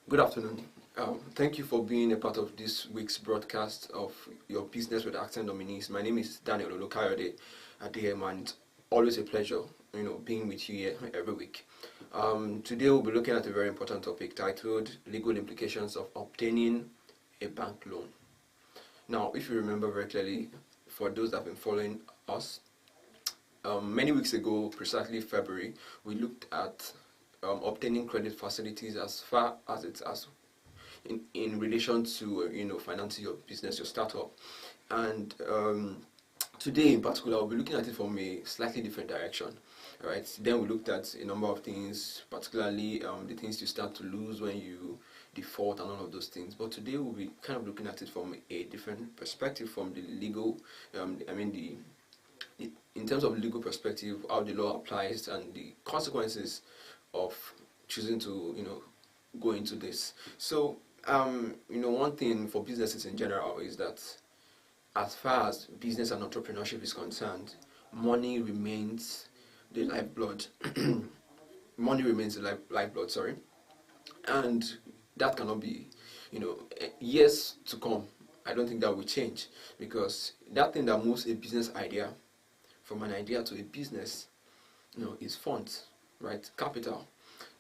Good afternoon. Thank you for being a part of this week's broadcast of your Business with Accent Nominees. My name is Daniel Olukayode Adeyemo, and it's always a pleasure, being with you here every week. Today we'll be looking at a very important topic titled Legal Implications of Obtaining a Bank Loan. Now, if you remember very clearly, for those that have been following us, many weeks ago, precisely February, we looked at obtaining credit facilities as far as it's as in relation to financing your business, your startup. And today in particular, we'll be looking at it from a slightly different direction. All right. Then we looked at a number of things, particularly the things you start to lose when you default and all of those things. But today we'll be kind of looking at it from a different perspective, from the legal, in terms of legal perspective, how the law applies and the consequences of choosing to go into this. So one thing for businesses in general is that as far as business and entrepreneurship is concerned, money remains the lifeblood. Money remains the lifeblood, sorry, and that cannot be, years to come. I don't think that will change, because that thing that moves a business idea from an idea to a business, is funds, right? Capital.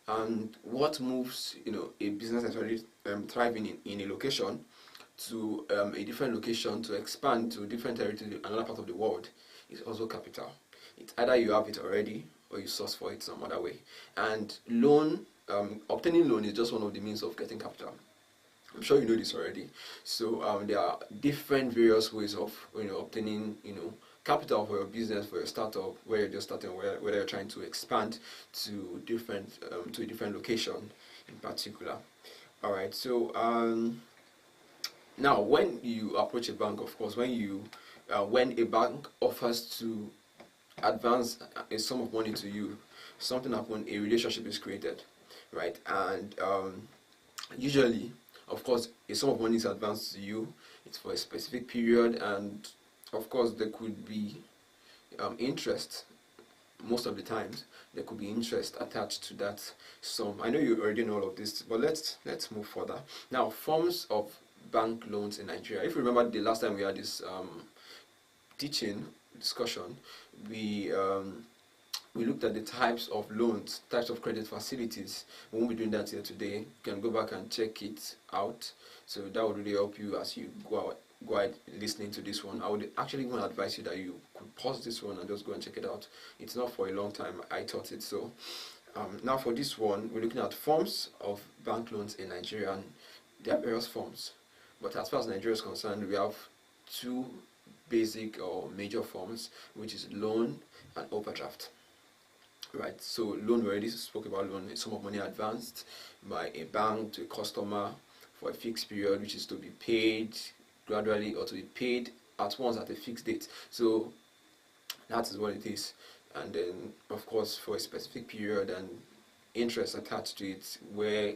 And what moves, a business that's already thriving in a location to a different location, to expand to a different territory, another part of the world, is also capital. It's either you have it already or you source for it some other way. And obtaining loan is just one of the means of getting capital. I'm sure you know this already. So there are different various ways of obtaining capital for your business, for your startup, where you're just starting, whether you're trying to expand to a different location in particular. All right. So now, when you approach a bank, of course, when a bank offers to advance a sum of money to you, something happens, a relationship is created, right? And usually, of course, a sum of money is advanced to you. It's for a specific period, and of course, there could be interest. Most of the times, there could be interest attached to that sum. I know you already know all of this, but let's move further. Now, forms of bank loans in Nigeria. If you remember the last time we had this discussion, we looked at the types of loans, types of credit facilities. We won't be doing that here today. You can go back and check it out. So that would really help you as you go out listening to this one. I would actually go and advise you that you could pause this one and just go and check it out. It's not for a long time. I taught it. So now for this one, we're looking at forms of bank loans in Nigeria, and there are various forms. But as far as Nigeria is concerned, we have two basic or major forms, which is loan and overdraft. Right, so loan, we already spoke about loan, a sum of money advanced by a bank to a customer for a fixed period, which is to be paid gradually or to be paid at once at a fixed date. So that is what it is. And then, of course, for a specific period and interest attached to it, where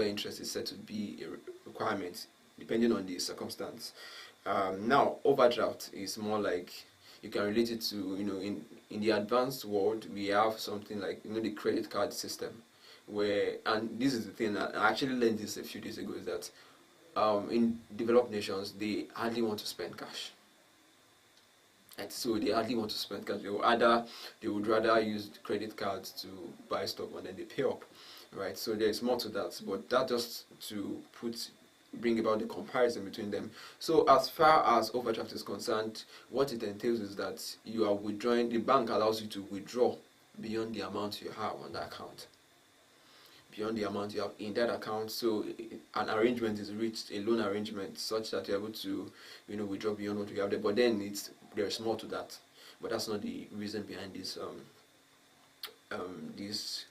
interest is said to be a requirement depending on the circumstance. Now, overdraft is more like, you can relate it to, in the advanced world, we have something like, the credit card system, where, and this is the thing, that I actually learned this a few days ago, is that in developed nations, they hardly want to spend cash. And so they hardly want to spend cash. They would rather use credit cards to buy stuff and then they pay up, right? So there is more to that, but that just to bring about the comparison between them. So as far as overdraft is concerned, what it entails is that you are withdrawing. The bank allows you to withdraw beyond the amount you have on the account. Beyond the amount you have in that account. So an arrangement is reached, a loan arrangement, such that you're able to withdraw beyond what you have there. But then there's more to that. But that's not the reason behind this this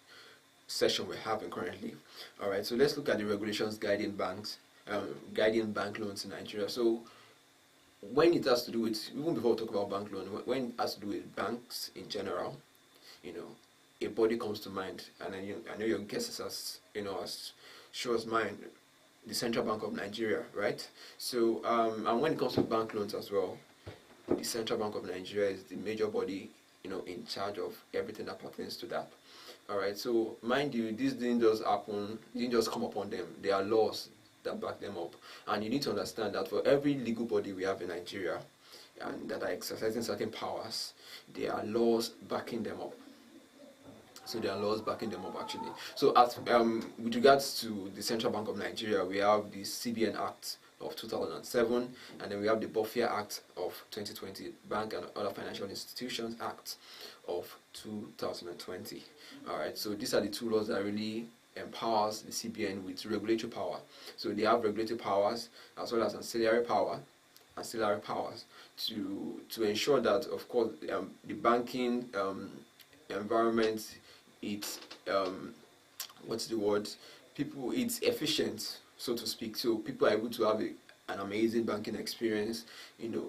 session we're having currently. Alright, so let's look at the regulations guiding bank loans in Nigeria. So when it has to do with, even before we talk about bank loan, when it has to do with banks in general, a body comes to mind, and I know your guess is as sure as mine, the Central Bank of Nigeria, right? So and when it comes to bank loans as well, the Central Bank of Nigeria is the major body in charge of everything that pertains to that. All right. So mind you, this didn't just happen. Didn't just come upon them. There are laws that back them up, and you need to understand that for every legal body we have in Nigeria, and that are exercising certain powers, there are laws backing them up. So there are laws backing them up actually. So as with regards to the Central Bank of Nigeria, we have the CBN Act of 2007, and then we have the Bofia Act of 2020, Bank and Other Financial Institutions Act of 2020. All right. So these are the two laws that really empowers the CBN with regulatory power. So they have regulatory powers as well as ancillary powers to ensure that, of course, the banking environment, it's what's the word, people, it's efficient, so to speak, so people are able to have an amazing banking experience, you know,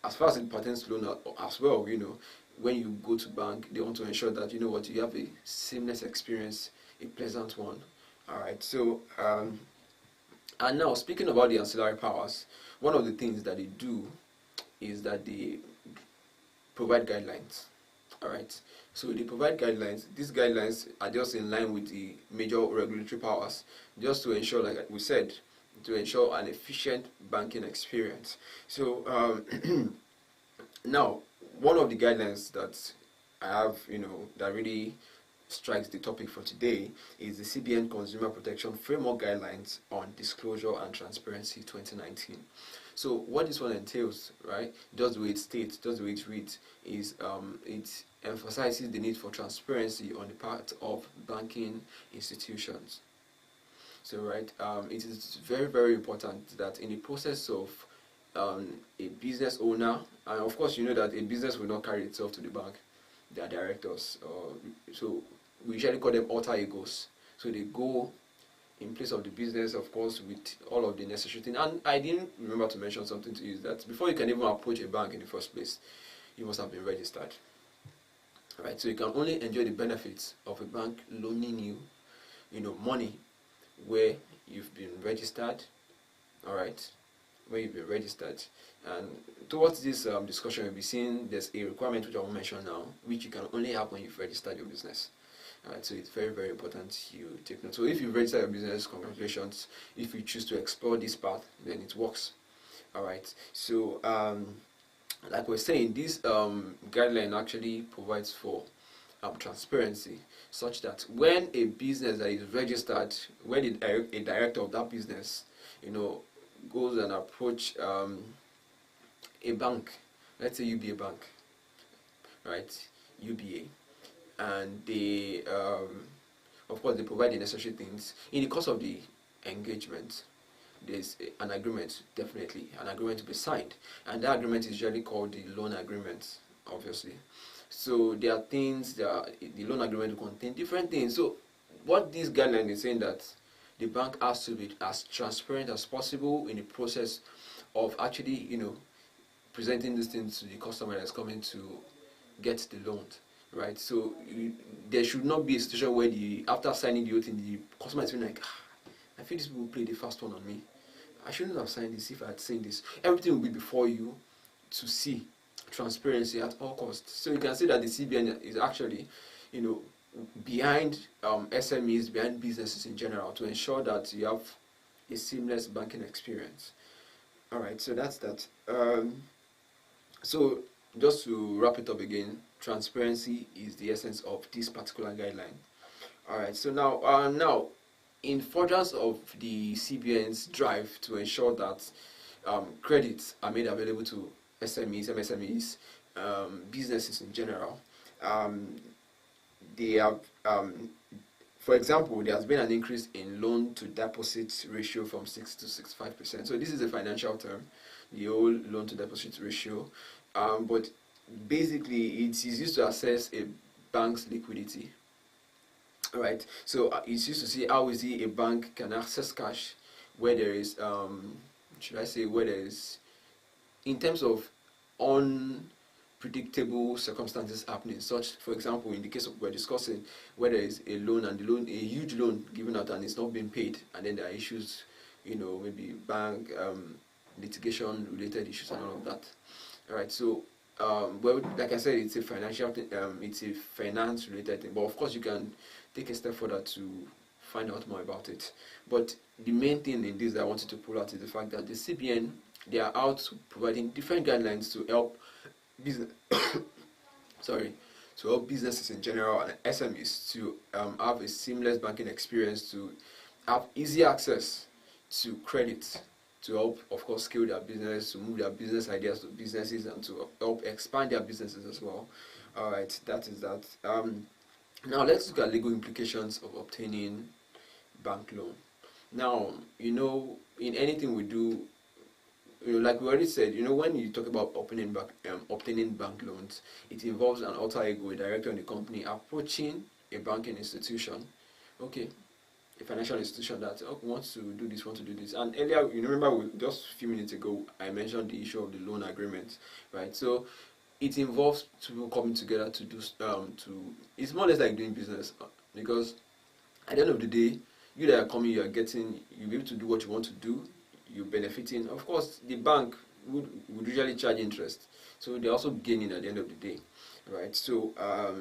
as far as it pertains to loan as well. You know, when you go to bank, they want to ensure that, you know what, you have a seamless experience, a pleasant one. All right. So and now, speaking about the ancillary powers, one of the things that they do is that they provide guidelines. Alright, so they provide guidelines. These guidelines are just in line with the major regulatory powers, just to ensure, like we said, to ensure an efficient banking experience. So now, one of the guidelines that I have, you know, that really strikes the topic for today is the CBN Consumer Protection Framework Guidelines on Disclosure and Transparency 2019. So what this one entails, right, just the way it states, just the way it reads, is it emphasizes the need for transparency on the part of banking institutions. So right, it is very, very important that in the process of a business owner, and of course you know that a business will not carry itself to the bank, they are directors, so we usually call them alter egos. So they go in place of the business, of course, with all of the necessary things. And I didn't remember to mention something to you, is that before you can even approach a bank in the first place, you must have been registered. Right? So you can only enjoy the benefits of a bank loaning you, you know, money where you've been registered. All right, where you've been registered. And towards this discussion, we'll be seeing there's a requirement which I will mention now, which you can only have when you've registered your business. Alright, so it's very, very important you take note. So if you register your business, congratulations. If you choose to explore this path, then it works. Alright, so like we're saying, this guideline actually provides for transparency, such that when a business that is registered, when a director of that business, you know, goes and approach a bank, let's say UBA Bank, right, UBA, and they of course they provide the necessary things. In the course of the engagement, there's an agreement, definitely an agreement to be signed, and that agreement is usually called the loan agreement, obviously. So there are things that the loan agreement will contain different things. So what this guideline is saying, that the bank has to be as transparent as possible in the process of actually, you know, presenting these things to the customer that's coming to get the loan. Right, so there should not be a situation where after signing the thing, the customer is feeling like, I feel this people play the first one on me. I shouldn't have signed this if I had seen this. Everything will be before you to see. Transparency at all costs. So you can see that the CBN is actually, you know, behind SMEs, behind businesses in general, to ensure that you have a seamless banking experience. All right, so that's that. So just to wrap it up again, transparency is the essence of this particular guideline. Alright, so now in furtherance of the CBN's drive to ensure that credits are made available to SMEs, MSMEs, businesses in general, they have, for example, there has been an increase in loan to deposit ratio from 6 to 65%. So this is a financial term, the whole loan to deposit ratio, but basically it is used to assess a bank's liquidity. Alright, so it's used to see how easy a bank can access cash where there is should I say, where there is, in terms of unpredictable circumstances happening, such, for example, in the case of we're discussing, where there is a loan and the loan, a huge loan given out and it's not being paid, and then there are issues, you know, maybe bank litigation related issues and all of that. Alright, so well, like I said, it's a financial thing, it's a finance related thing, but of course you can take a step further to find out more about it. But the main thing in this that I wanted to pull out is the fact that the CBN, they are out providing different guidelines to help business sorry, to help businesses in general and SMEs to have a seamless banking experience, to have easy access to credit, to help, of course, scale their business, to move their business ideas to businesses, and to help expand their businesses as well. All right, that is that. Now let's look at legal implications of obtaining bank loan. Now, in anything we do, like we already said, when you talk about obtaining bank loans, it involves an alter ego, a director in the company, approaching a banking institution, okay, a financial institution that wants to do this, And earlier, remember, just a few minutes ago, I mentioned the issue of the loan agreement, right? So it involves two people coming together to do it's more or less like doing business, because at the end of the day, you that are coming, you'll be able to do what you want to do, you're benefiting. Of course, the bank would usually charge interest, so they're also gaining at the end of the day, right? So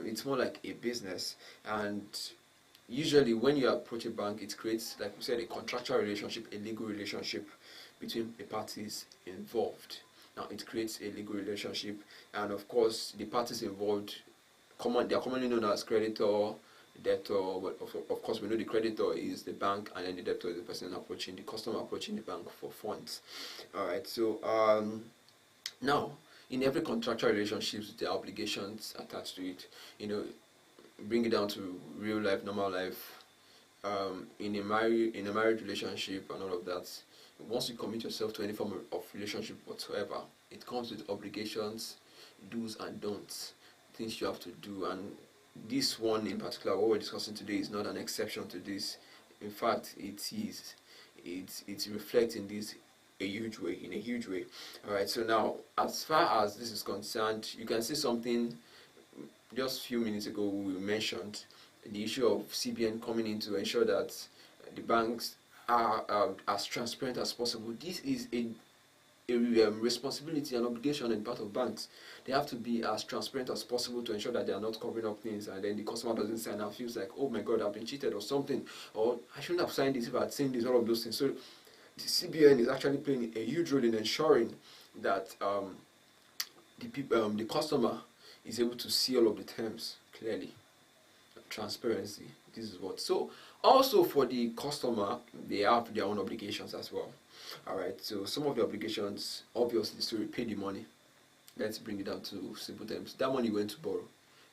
it's more like a business, and usually when you approach a bank, it creates, like we said, a contractual relationship, a legal relationship between the parties involved. Now it creates a legal relationship, and of course the parties involved, they are commonly known as creditor, debtor, but of course we know the creditor is the bank, and then the debtor is the person approaching the customer, approaching the bank for funds. All right, so now in every contractual relationships, there are obligations attached to it. Bring it down to real life, normal life, in a marriage relationship and all of that. Once you commit yourself to any form of relationship whatsoever, it comes with obligations, do's and don'ts, things you have to do. And this one in particular, what we're discussing today, is not an exception to this. In fact, it reflects in this in a huge way. All right, so now as far as this is concerned, you can see something just a few minutes ago. We mentioned the issue of CBN coming in to ensure that the banks are as transparent as possible. This is a responsibility and obligation on the part of banks. They have to be as transparent as possible to ensure that they are not covering up things, and then the customer doesn't sign and feels like, oh my god, I've been cheated or something, or I shouldn't have signed this if I had seen this, all of those things. So the CBN is actually playing a huge role in ensuring that the customer is able to see all of the terms clearly. Transparency, this is what. So also for the customer, they have their own obligations as well. Alright, so some of the obligations obviously is to repay the money. Let's bring it down to simple terms. That money you went to borrow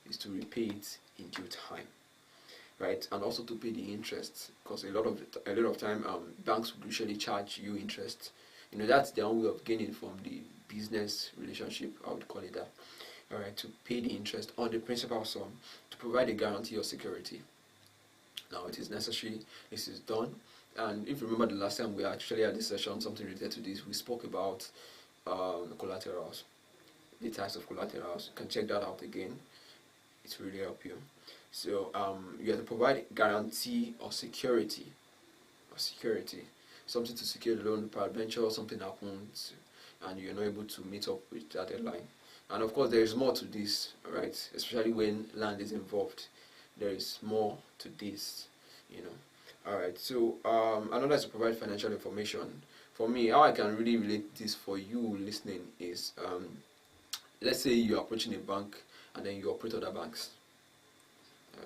is to repay it in due time, right? And also to pay the interest, because a lot of time banks would usually charge you interest. That's their own way of gaining from the business relationship, I would call it that. Alright, to pay the interest on the principal sum, to provide a guarantee or security. Now it is necessary, this is done. And if you remember the last time we actually had this session, something related to this, we spoke about collaterals, the types of collaterals. You can check that out again. It will really help you. So you have to provide guarantee or security. Something to secure the loan, peradventure something happens and you're not able to meet up with that deadline. And of course there is more to this, right? Especially when land is involved. There is more to this, Alright, so another is to provide financial information. For me, how I can really relate this for you listening is, let's say you're approaching a bank and then you operate other banks.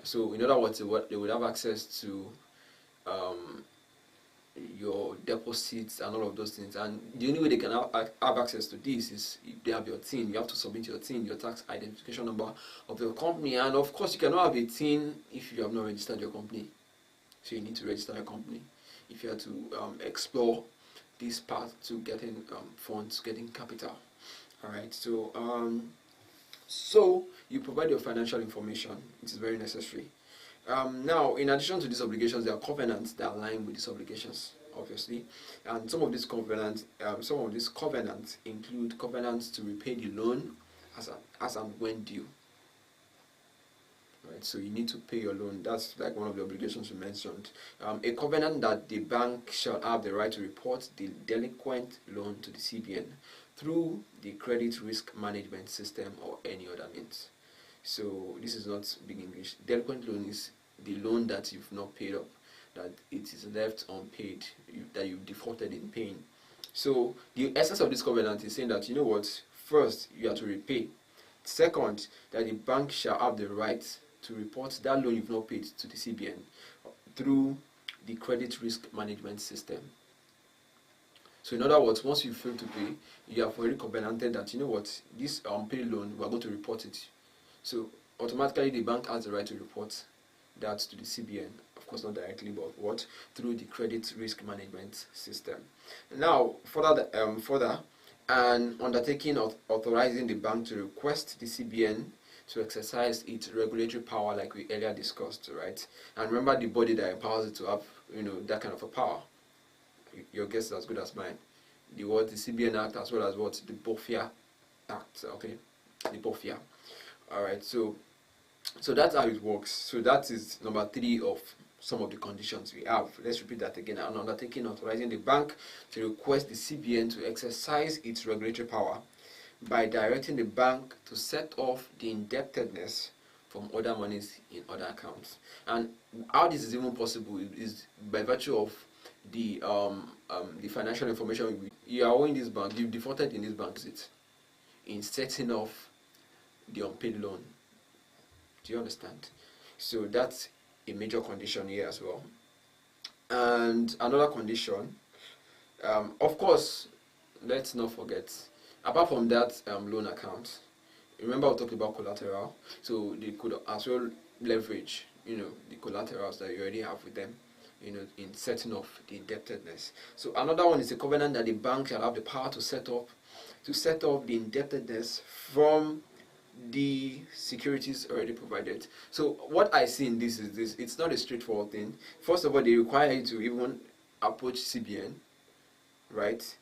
So in other words, they would have access to your deposits and all of those things, and the only way they can have access to this is if they have your TIN. You have to submit your TIN, your tax identification number of your company, and of course you cannot have a TIN if you have not registered your company. So you need to register your company if you are to explore this path to getting funds, getting capital. Alright, so so you provide your financial information. It is very necessary. Now, in addition to these obligations, there are covenants that align with these obligations, obviously. And some of these covenants include covenants to repay the loan as and when due. Right, so you need to pay your loan. That's like one of the obligations we mentioned. A covenant that the bank shall have the right to report the delinquent loan to the CBN through the credit risk management system or any other means. So this is not big English. Delinquent loan is the loan that you've not paid up, that it is left unpaid, that you've defaulted in paying. So the essence of this covenant is saying that, you know what, first you have to repay. Second, that the bank shall have the right to report that loan you've not paid to the CBN through the credit risk management system. So in other words, once you fail to pay, you have already covenanted that, you know what, this unpaid loan, we are going to report it. So automatically the bank has the right to report that to the CBN. Of course, not directly, but what? Through the credit risk management system. Now, further, an undertaking of authorizing the bank to request the CBN to exercise its regulatory power, like we earlier discussed, right? And remember the body that empowers it to have, that kind of a power. Your guess is as good as mine. The CBN Act, as well as what? The BOFIA Act, okay? The BOFIA. Alright, so that's how it works. So that is number 3 of some of the conditions we have. Let's repeat that again. An undertaking authorizing the bank to request the CBN to exercise its regulatory power by directing the bank to set off the indebtedness from other monies in other accounts. And how this is even possible is by virtue of the financial information you are owing this bank, you've defaulted in this bank, in setting off the unpaid loan. Do you understand? So that's a major condition here as well. And another condition, of course, let's not forget, apart from that loan account, remember we talked about collateral, so they could as well leverage the collaterals that you already have with them in setting off the indebtedness. So another one is a covenant that the bank shall have the power to set off the indebtedness from the securities already provided. So what I see in this is this: it's not a straightforward thing. First of all, they require you to even approach CBN, right?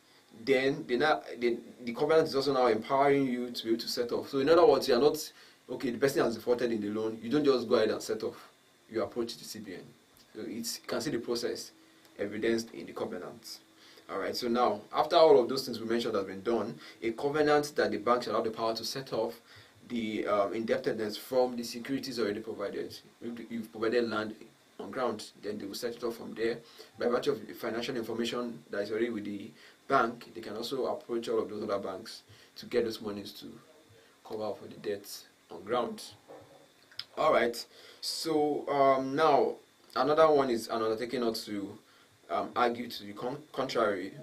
Then the covenant is also now empowering you to be able to set off. So in other words, you are not, okay, the person has defaulted in the loan, you don't just go ahead and set off. You approach the CBN. So you can see the process evidenced in the covenant. Alright, so now, after all of those things we mentioned have been done, a covenant that the bank shall have the power to set off the indebtedness from the securities already provided. If you've provided land on ground, then they will set it off from there. By virtue of the financial information that is already with the bank, they can also approach all of those other banks to get those monies to cover for the debts on ground. Alright, so now another one is an undertaking not to argue to the contrary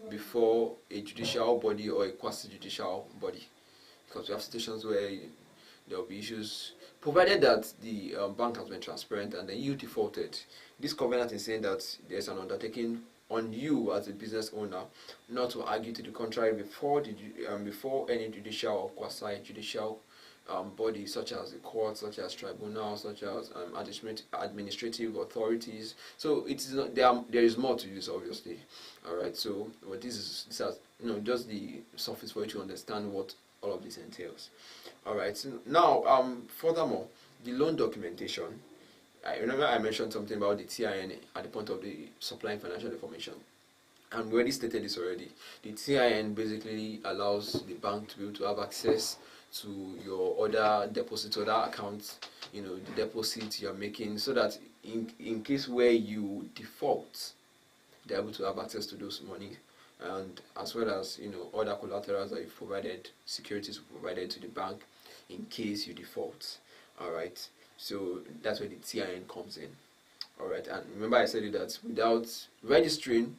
before a judicial body or a quasi-judicial body, because we have situations where there will be issues, provided that the bank has been transparent and then you defaulted. This covenant is saying that there's an undertaking on you as a business owner not to argue to the contrary before any judicial or quasi-judicial bodies, such as the court, such as tribunals, such as administrative authorities. So it is not, there is more to this, obviously. All right. So what this has just the surface for you to understand what all of this entails. All right. So now, furthermore, the loan documentation. I remember I mentioned something about the TIN at the point of the supplying financial information. And we already stated this already. The TIN basically allows the bank to be able to have access to your other deposits, other accounts, the deposits you're making, so that in case where you default, they're able to have access to those money, and as well as other collaterals that you've provided, securities provided to the bank in case you default. All right, so that's where the TIN comes in. All right, and remember I said it that without registering,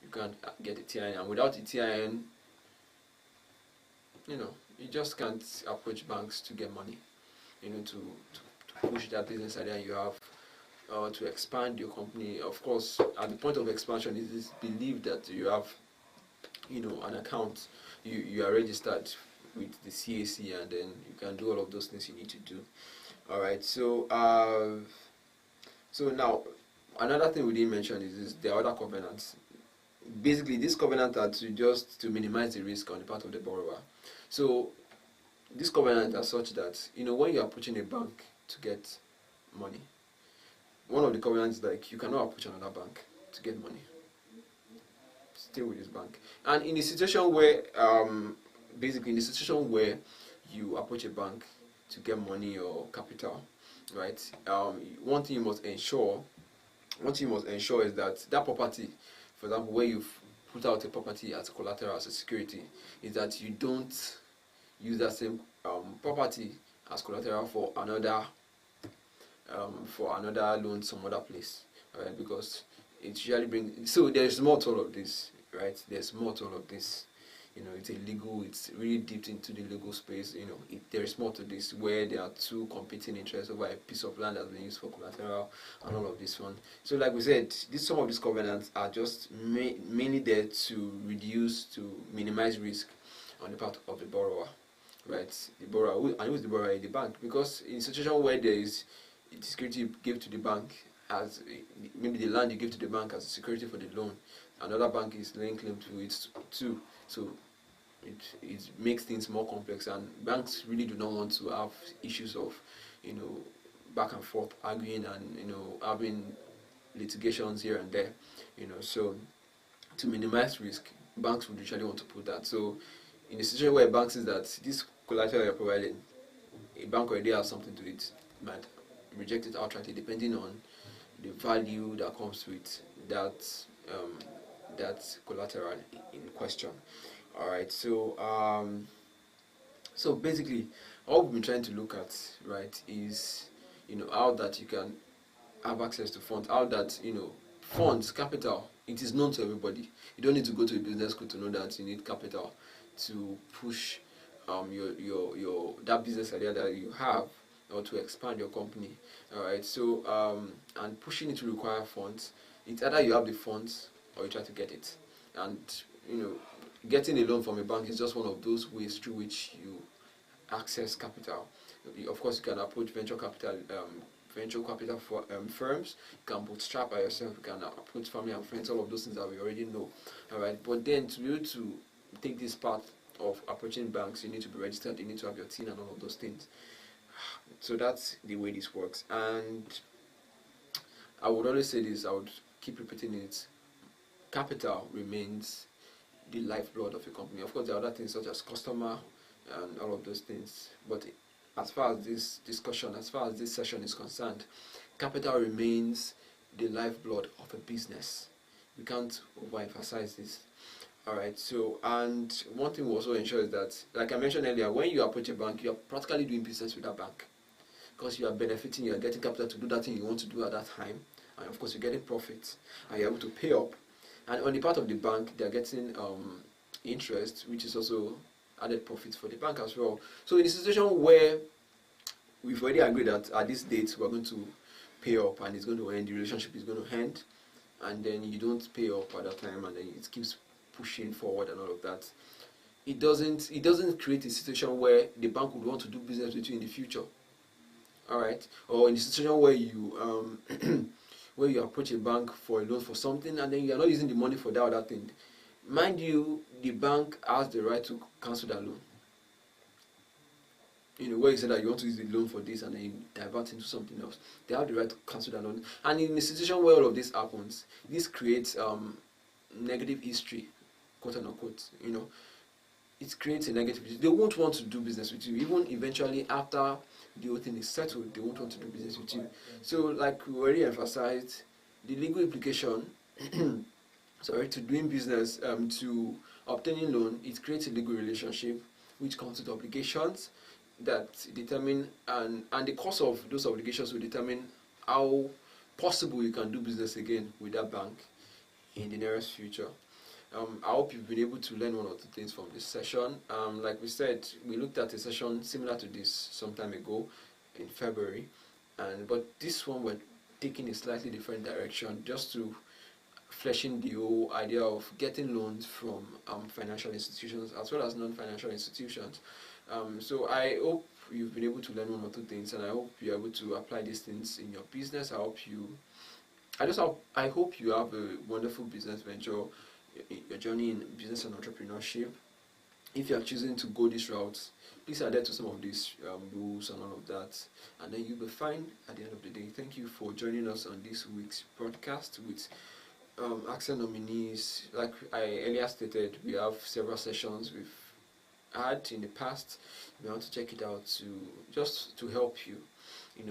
you can't get a TIN, and without a TIN, you just can't approach banks to get money, to push that business idea you have, to expand your company. Of course, at the point of expansion, it is believed that you have, an account, you are registered with the CAC, and then you can do all of those things you need to do. All right. So, so now another thing we didn't mention is the other covenants. Basically, this covenant are to minimize the risk on the part of the borrower. So this covenant are such that when you are approaching a bank to get money, one of the covenants is like you cannot approach another bank to get money. stay with this bank. And in a situation where, basically in a situation where you approach a bank to get money or capital, right? One thing you must ensure, is that that property, for example, where you've put out a property as collateral, as a security, is that you don't use that same property as collateral for another loan some other place, right? Because it usually brings, so there's more to all of this, right? There's more to all of this. It's illegal. It's really deep into the legal space. There is more to this, where there are two competing interests over a piece of land that's been used for collateral and all of this one. So, like we said, some of these covenants are just mainly there to minimize risk on the part of the borrower, right? The borrower, and who's the borrower? The bank, because in a situation where there is the security you give to the bank, as maybe the land you give to the bank as a security for the loan, another bank is laying claim to it too. So it makes things more complex, and banks really do not want to have issues of back and forth arguing and having litigations here and there. So to minimize risk, banks would usually want to put that. So in a situation where a bank says that this collateral you're providing, a bank already has something to it, might reject it outrightly depending on the value that comes with that collateral in question. All right, so basically, all we've been trying to look at, right, is how that you can have access to funds, how that funds, capital, it is known to everybody. You don't need to go to a business school to know that you need capital to push your that business idea that you have, or to expand your company. All right, so and pushing it will require funds. It's either you have the funds or you try to get it, and getting a loan from a bank is just one of those ways through which you access capital. Of course, you can approach venture capital for firms. You can bootstrap by yourself. You can approach family and friends. All of those things that we already know. All right, but then to be able to take this part of approaching banks, you need to be registered. You need to have your TIN and all of those things. So that's the way this works. And I would always say this. I would keep repeating it. Capital remains the lifeblood of a company. Of course, there are other things such as customer and all of those things. But as far as this discussion, as far as this session is concerned, capital remains the lifeblood of a business. We can't overemphasize this. Alright, so, and one thing we also ensure is that, like I mentioned earlier, when you approach a bank, you are practically doing business with that bank. Because you are benefiting, you are getting capital to do that thing you want to do at that time. And of course, you're getting profits. And you're able to pay up. And on the part of the bank, they're getting interest, which is also added profits for the bank as well. So in a situation where we've already agreed that at this date we're going to pay up and it's going to end, the relationship is going to end, and then you don't pay up at that time, and then it keeps pushing forward and all of that, it doesn't create a situation where the bank would want to do business with you in the future. All right, or in a situation where you where you approach a bank for a loan for something and then you are not using the money for that other thing. Mind you, the bank has the right to cancel that loan. Where you say that you want to use the loan for this and then you divert into something else, they have the right to cancel that loan. And in a situation where all of this happens, this creates negative history, quote unquote. It creates a negative history. They won't want to do business with you. Even eventually after the whole thing is settled, they won't want to do business with you. So, like we already emphasized, the legal implication to doing business, to obtaining loan, it creates a legal relationship which comes with obligations that determine, and the cost of those obligations will determine how possible you can do business again with that bank in the nearest future. I hope you've been able to learn one or two things from this session. Like we said, we looked at a session similar to this some time ago in February, but this one we're taking a slightly different direction, just to flesh in the whole idea of getting loans from financial institutions as well as non-financial institutions. So I hope you've been able to learn one or two things, and I hope you're able to apply these things in your business. I hope you have a wonderful business venture, your journey in business and entrepreneurship. If you are choosing to go this route, please adhere to some of these rules and all of that, and then you'll be fine at the end of the day. Thank you for joining us on this week's broadcast with accent nominees, like I earlier stated, we have several sessions we've had in the past. If you want to check it out, to just to help you, in